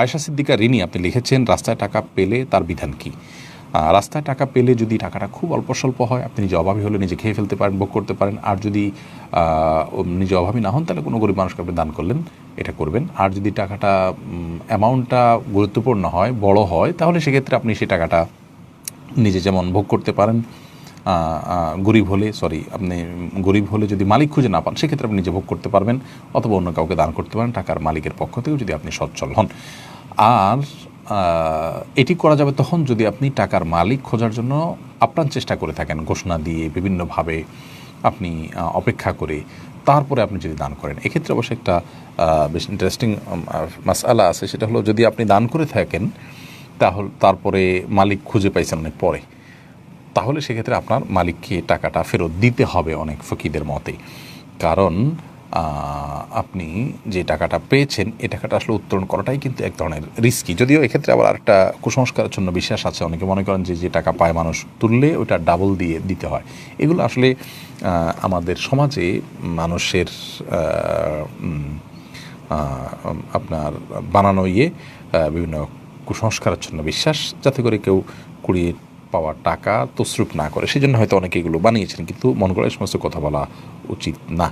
আয়েশা সিদ্দিকা রিনি আপনি লিখেছেন, রাস্তায় টাকা পেলে তার বিধান কী? রাস্তায় টাকা পেলে যদি টাকাটা খুব অল্প স্বল্প হয়, আপনি নিজে অভাবী হলে নিজে খেয়ে ফেলতে পারেন, ভোগ করতে পারেন। আর যদি নিজে অভাবী না হন, তাহলে কোনো গরিব মানুষকে আপনি দান করলেন, এটা করবেন। আর যদি টাকাটা অ্যামাউন্টটা গুরুত্বপূর্ণ হয়, বড় হয়, তাহলে সেক্ষেত্রে আপনি সেই টাকাটা নিজে যেমন ভোগ করতে পারেন, আপনি গরিব হলে যদি মালিক খুঁজে না পান, সেক্ষেত্রে আপনি নিজে ভোগ করতে পারবেন, অথবা অন্য কাউকে দান করতে পারেন টাকার মালিকের পক্ষ থেকেও, যদি আপনি সচ্ছল হন। আর এটি করা যাবে তখন যদি আপনি টাকার মালিক খোঁজার জন্য আপ্রাণ চেষ্টা করে থাকেন, ঘোষণা দিয়ে বিভিন্নভাবে আপনি অপেক্ষা করে তারপরে আপনি যদি দান করেন। এক্ষেত্রে অবশ্যই একটা বেশ ইন্টারেস্টিং মাসআলা আছে, সেটা হলো যদি আপনি দান করে থাকেন তারপরে মালিক খুঁজে পাইছেন অনেক পরে, তাহলে সেক্ষেত্রে আপনার মালিককে টাকাটা ফেরত দিতে হবে অনেক ফকিদের মতে। কারণ আপনি যে টাকাটা পেয়েছেন, এই টাকাটা আসলে উত্তোলন করাটাই কিন্তু এক ধরনের রিস্কি। যদিও এক্ষেত্রে আবার একটা কুসংস্কারের জন্য বিশ্বাস আছে, অনেকে মনে করেন যে টাকা পায় মানুষ তুললে ওইটা ডাবল দিয়ে দিতে হয়। এগুলো আসলে আমাদের সমাজে মানুষের আপনার বানানো বিভিন্ন কুসংস্কারাচ্ছন্ন বিশ্বাস, যাতে করে কেউ কুড়িয়ে পাওয়ার টাকা তসরুপ না করে, সেই জন্য হয়তো অনেকে এগুলো বানিয়েছেন, কিন্তু মন করে সমস্ত কথা বলা উচিত না।